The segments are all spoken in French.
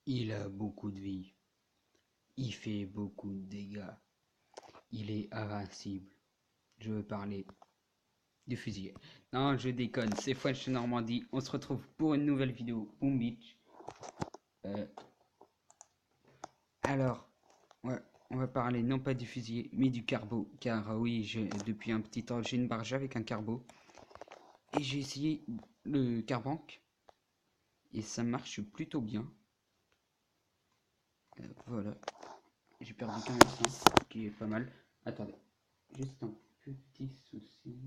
Il a beaucoup de vie. Il fait beaucoup de dégâts. Il est invincible. Je veux parler du fusilier. Non, je déconne. C'est French Normandie. On se retrouve pour une nouvelle vidéo Boom Beach. Euh, alors, ouais, on va parler non pas du fusilier, mais du carbo. Car oui, depuis un petit temps, j'ai une barge avec un carbo. Et j'ai essayé le carbank. Et ça marche plutôt bien. Voilà. J'ai perdu qu'un médecin, ce qui est pas mal. Attendez, juste un petit souci.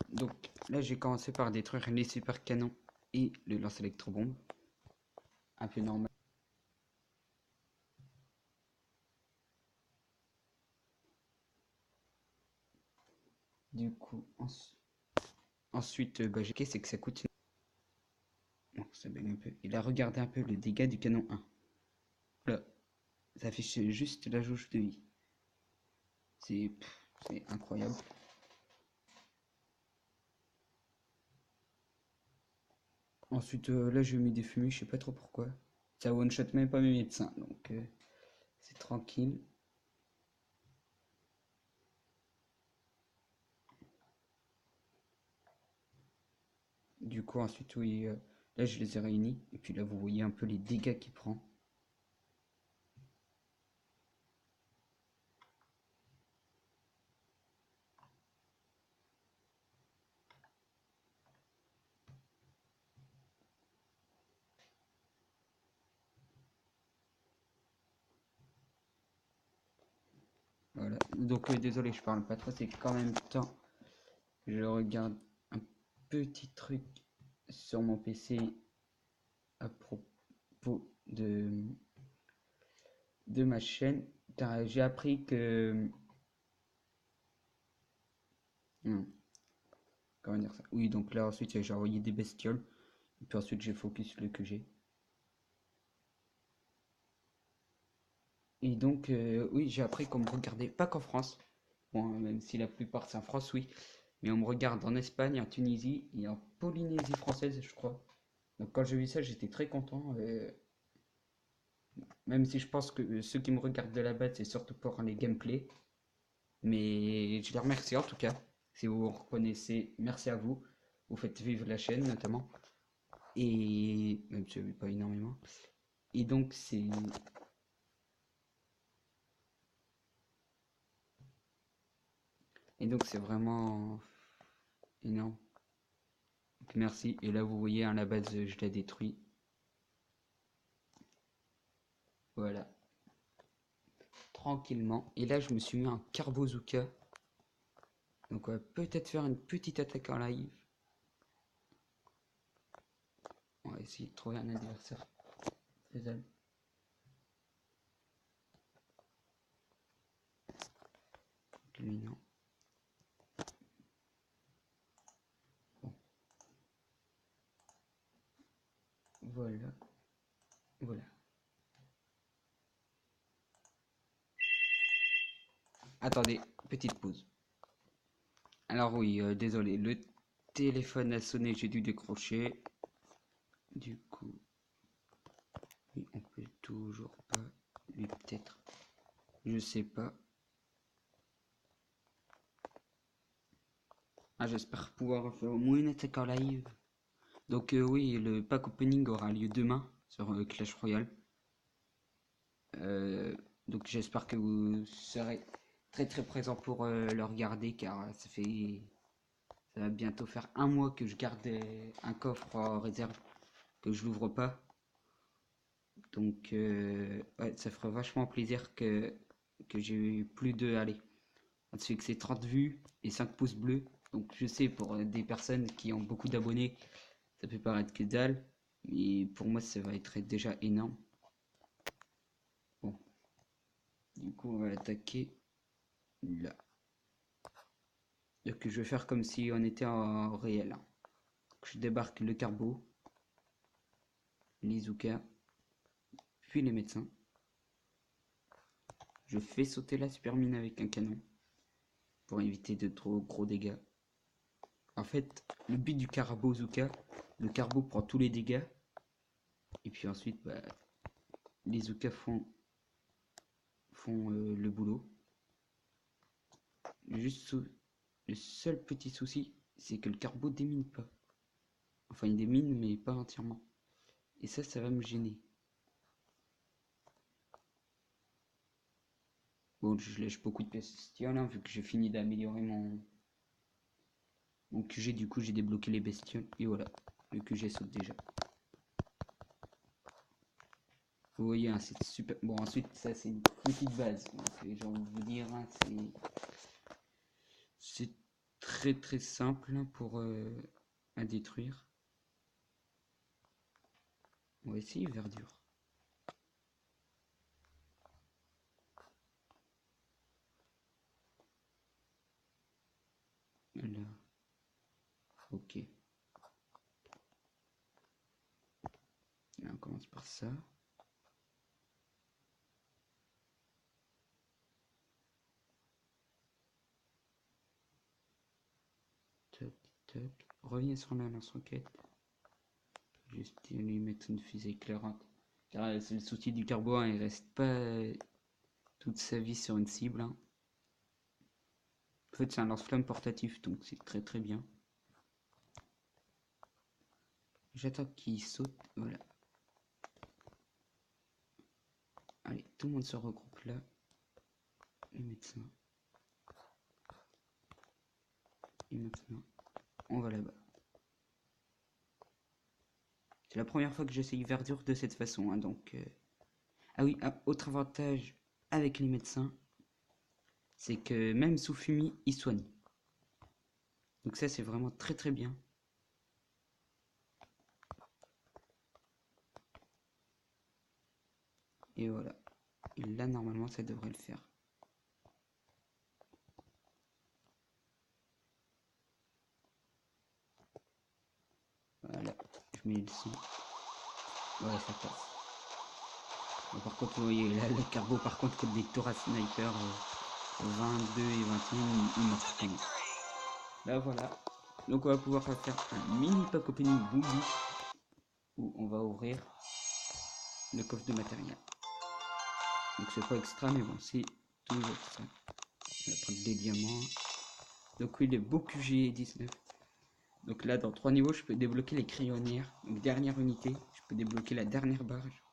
Donc là, j'ai commencé par détruire les super canons et le lance électrobombe. Un peu normal. Du coup, ensuite, j'ai c'est que ça coûte. Bon, ça bug un peu. Il a regardé un peu le dégât du canon 1. Là, ça affiche juste la jauge de vie. C'est incroyable. Ensuite, là, j'ai mis des fumées, je sais pas trop pourquoi. Ça one-shot même pas mes médecins, donc c'est tranquille. Du coup, ensuite, oui, là, je les ai réunis. Et puis là, vous voyez un peu les dégâts qu'il prend. Voilà. Donc, désolé, je parle pas trop. C'est qu'en même temps, je regarde un petit truc sur mon PC à propos de ma chaîne. Car j'ai appris que... comment dire ça? Oui, donc là, ensuite, j'ai envoyé des bestioles. Et puis ensuite, j'ai focus le que j'ai. Et donc, oui, j'ai appris qu'on me regardait pas qu'en France. Bon, même si la plupart c'est en France, oui. Mais on me regarde en Espagne, en Tunisie et en Polynésie française, je crois. Donc quand j'ai vu ça, j'étais très content. Même si je pense que ceux qui me regardent de là-bas, c'est surtout pour les gameplays. Mais je les remercie en tout cas. Si vous vous reconnaissez, merci à vous. Vous faites vivre la chaîne notamment. Et même si pas énormément. Et donc c'est vraiment énorme. Donc, merci. Et là vous voyez, hein, la base, je la détruis. Voilà. Tranquillement. Et là je me suis mis un Carbozuka. Donc on va peut-être faire une petite attaque en live. On va essayer de trouver un adversaire faisable. Lui non. Bon. Voilà. Voilà. Attendez, petite pause. Alors oui, désolé, le téléphone a sonné, j'ai dû décrocher. Du coup, oui, on peut toujours pas. Lui peut-être. Je sais pas. Ah, j'espère pouvoir faire au moins une attaque en live. Donc oui, le pack opening aura lieu demain sur Clash Royale. Donc j'espère que vous serez très très présent pour le regarder car ça va bientôt faire un mois que je garde un coffre en réserve que je l'ouvre pas. Donc ouais, ça ferait vachement plaisir que j'ai eu plus de... Allez, là-dessus que c'est 30 vues et 5 pouces bleus. Donc je sais pour des personnes qui ont beaucoup d'abonnés, ça peut paraître que dalle. Mais pour moi ça va être déjà énorme. Bon, du coup on va attaquer là. Donc je vais faire comme si on était en réel. Je débarque le carbo, l'Izuka, puis les médecins. Je fais sauter la super mine avec un canon pour éviter de trop gros dégâts. En fait, le but du Karabozuka, le carbo prend tous les dégâts. Et puis ensuite, bah, les Zuka font le boulot. Juste le seul petit souci, c'est que le carbo démine pas. Enfin, il démine, mais pas entièrement. Et ça va me gêner. Bon, je lèche beaucoup de bestioles, hein, vu que j'ai fini d'améliorer mon QG. Du coup, j'ai débloqué les bestioles. Et voilà, le QG saute déjà. Vous voyez, hein, c'est super. Bon, ensuite, ça, c'est une petite base. J'ai envie de vous dire, hein, c'est très très simple pour à détruire. On va essayer verdure. Là. Ok. Là, on commence par ça. Tac, tac. Reviens sur la lance-roquette. Juste lui mettre une fusée éclairante. Car c'est le souci du carbo, hein, il reste pas toute sa vie sur une cible. Hein. En fait, c'est un lance-flamme portatif, donc c'est très très bien. J'attends qu'il saute, voilà. Allez, tout le monde se regroupe là. Les médecins. Et maintenant, on va là-bas. C'est la première fois que j'essaye verdure de cette façon, hein, donc... Ah oui, autre avantage avec les médecins, c'est que même sous fumée, ils soignent. Donc ça, c'est vraiment très très bien. Et voilà. Et là, normalement, ça devrait le faire. Voilà. Je mets le son. Ouais, ça passe. Bon, par contre, vous voyez, là, le carbo, par contre, contre des Tora Sniper 22 et 21, il marche quand même. Là, voilà. Donc, on va pouvoir faire un mini pack opening booby où on va ouvrir le coffre de matériel. Donc, c'est pas extra, mais bon, c'est toujours ça. On va prendre des diamants. Donc, oui, les beaux QG 19. Donc là, dans 3 niveaux, je peux débloquer les crayonnières. Donc, dernière unité, je peux débloquer la dernière barge.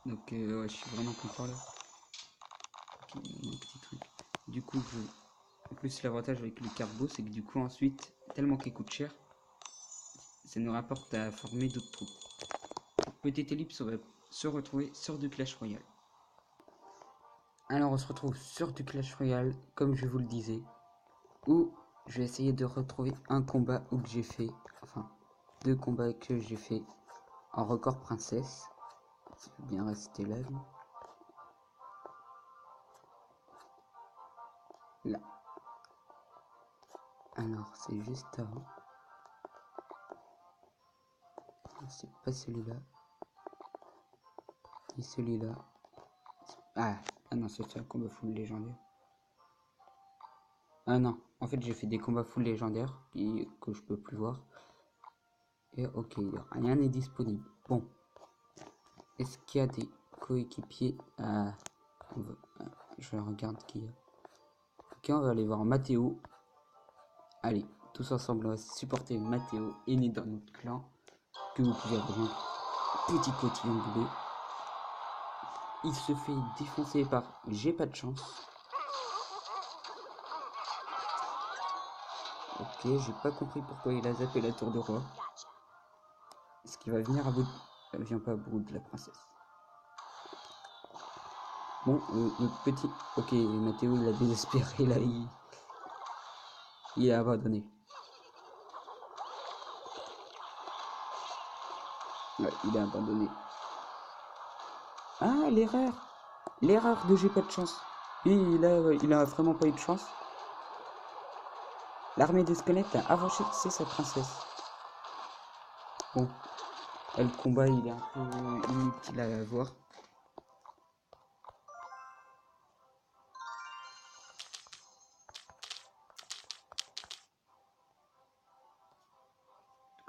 Donc, ouais, je suis vraiment content là. Okay, un petit truc. Du coup, en plus, l'avantage avec le carbo, c'est que du coup, ensuite, tellement qu'il coûte cher, ça nous rapporte à former d'autres troupes. Petite ellipse, on va se retrouver sur du Clash Royale. Alors, on se retrouve sur du Clash Royale, comme je vous le disais, où je vais essayer de retrouver un combat où j'ai fait, enfin, 2 combats que j'ai fait en record princesse. Ça peut bien rester là, lui. Là. Alors, c'est juste avant. C'est pas celui-là. Et celui-là. Ah non, c'est un combat full légendaire. Ah non, en fait j'ai fait des combats full légendaires que je peux plus voir. Et ok, rien n'est disponible. Bon. Est-ce qu'il y a des coéquipiers je regarde qui y a. Ok, on va aller voir Mathéo. Allez, tous ensemble, on va supporter Mathéo, aîné dans notre clan, que vous pouvez rejoindre. Petit cotillon bleu. Il se fait défoncer par j'ai pas de chance. Ok, j'ai pas compris pourquoi il a zappé la tour de roi. Est-ce qu'il va venir à bout de... Elle vient pas à bout de la princesse. Bon, notre petit... Ok, Mathéo, il a désespéré, là, il a abandonné. Ouais, il a abandonné. Ah, l'erreur! L'erreur de j'ai pas de chance. Oui, il a vraiment pas eu de chance. L'armée des squelettes a avancé sa princesse. Bon, le combat, il est un peu inutile à voir.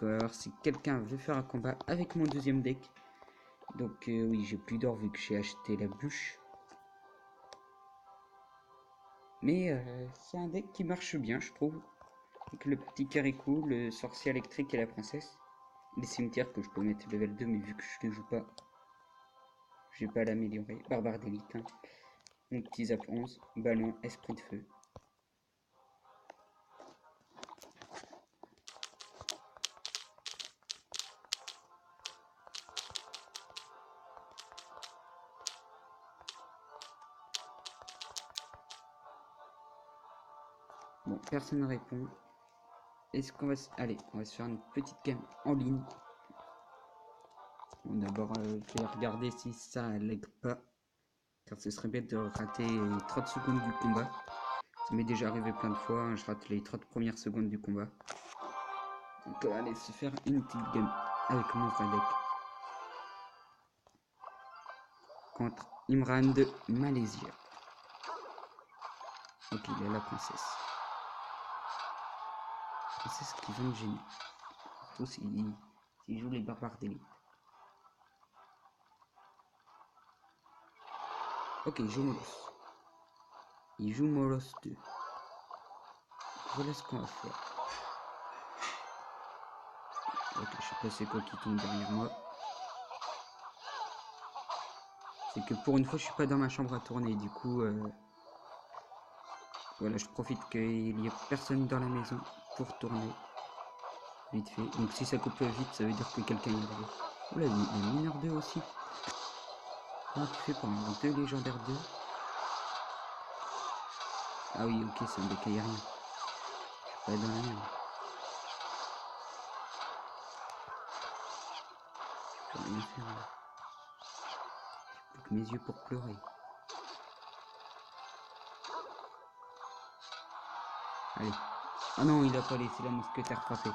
D'accord, si quelqu'un veut faire un combat avec mon deuxième deck. Donc oui, j'ai plus d'or vu que j'ai acheté la bûche. Mais c'est un deck qui marche bien, je trouve. Avec le petit Karikou, le sorcier électrique et la princesse. Les cimetières que je peux mettre level 2, mais vu que je ne joue pas, je vais pas l'améliorer. Barbare d'élite. Hein. Mon petit zap 11, ballon, esprit de feu. Bon, personne ne répond. Est-ce qu'on va se... Allez, on va se faire une petite game en ligne. Bon, d'abord, je vais regarder si ça lag pas. Car ce serait bête de rater 30 secondes du combat. Ça m'est déjà arrivé plein de fois, hein, je rate les 30 premières secondes du combat. Donc allez se faire une petite game avec mon vrai deck. Contre Imran de Malaisie. Ok, il est la princesse. Princesse qui va me gêner. Surtout s'il joue les barbares d'élite. Ok, il joue Molos. Il joue Molos 2. Voilà ce qu'on va faire. Ok, je sais pas c'est quoi qui tombe derrière moi. C'est que pour une fois je suis pas dans ma chambre à tourner, du coup voilà, je profite qu'il n'y ait personne dans la maison pour tourner vite fait. Donc si ça coupe vite, ça veut dire que quelqu'un est arrivé. Oula, il y a mineur 2 aussi. Comment tu fais pour un 2 légendaire 2? Ah oui, ok, c'est un deck aérien. Je suis pas dans la merde. Je peux rien faire là. J'ai plus que mes yeux pour pleurer. Allez. Ah non, il a pas laissé la mousquetaire frapper.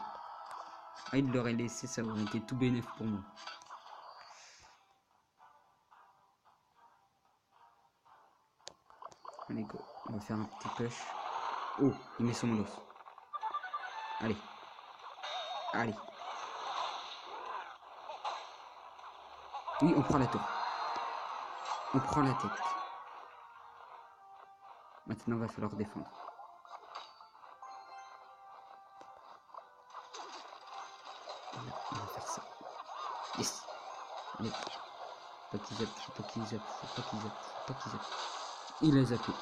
Ah, il l'aurait laissé, ça aurait été tout bénéf pour moi. Allez, go. On va faire un petit push. Oh, il met son molos. Allez. Allez. Oui, on prend la tour. On prend la tête. Maintenant, il va falloir défendre. On va faire ça. Yes. Allez. Faut pas qu'il zappe, faut pas qu'il zappe, faut pas qu'il zappe, faut pas qu'il zappe. Il a zappé.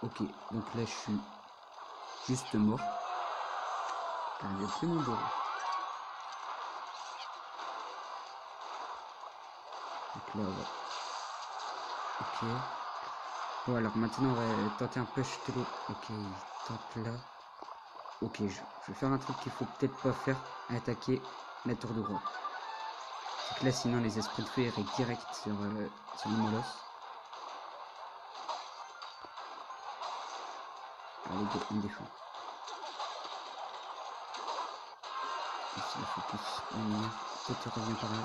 Ok, donc là, je suis juste mort. Car il n'y a plus mon bureau. Donc là, on va... Ok. Bon, alors maintenant, on va tenter un push de l'eau. Ok, il tente là. Ok, je vais faire un truc qu'il faut peut-être pas faire. Attaquer la tour de roi. C'est que là, sinon, les esprits de feu iraient direct sur le Molos. Allez, go, on défend. Ici, le focus. La lumière. Peut-être revient par là.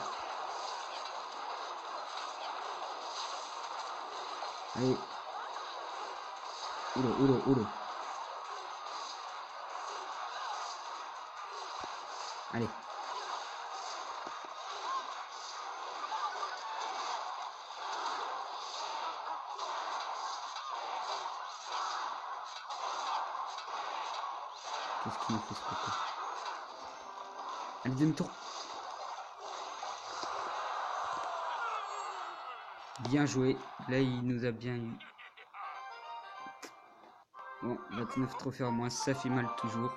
Allez. Oula, oula, oula. Allez. Qu'est-ce qu'il nous fait ce coco? Allez, demi-tour. Bien joué. Là, il nous a bien eu. Bon, 29 trophées en moins, ça fait mal toujours.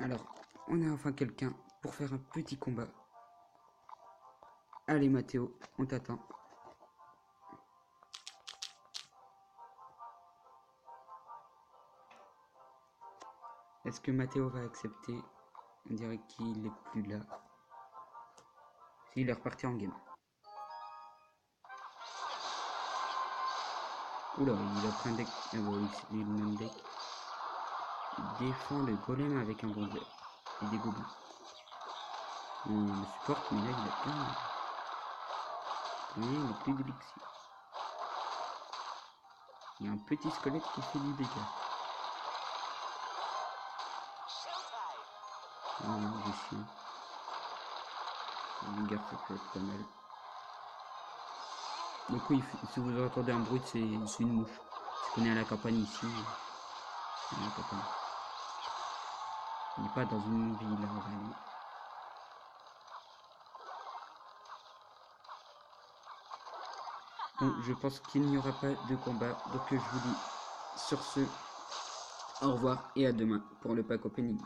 Alors, on a enfin quelqu'un pour faire un petit combat. Allez, Mathéo, on t'attend. Est-ce que Mathéo va accepter? On dirait qu'il est plus là. Il est reparti en game. Oula, il a pris un deck. Ah bah oui, c'est le même deck. Il défend le golem avec un bronzeur. Et des gobelins. On le supporte, mais là il a plein. Oui, il n'a plus d'élixir. Il y a un petit squelette qui fait du dégât. Des chiens. Les gars, ça peut être pas mal. Donc oui, si vous entendez un bruit, c'est une mouche. Si on est à la campagne ici, on est à la campagne. On n'est pas dans une ville en réalité. Bon, je pense qu'il n'y aura pas de combat, donc je vous dis sur ce, au revoir et à demain pour le pack opening.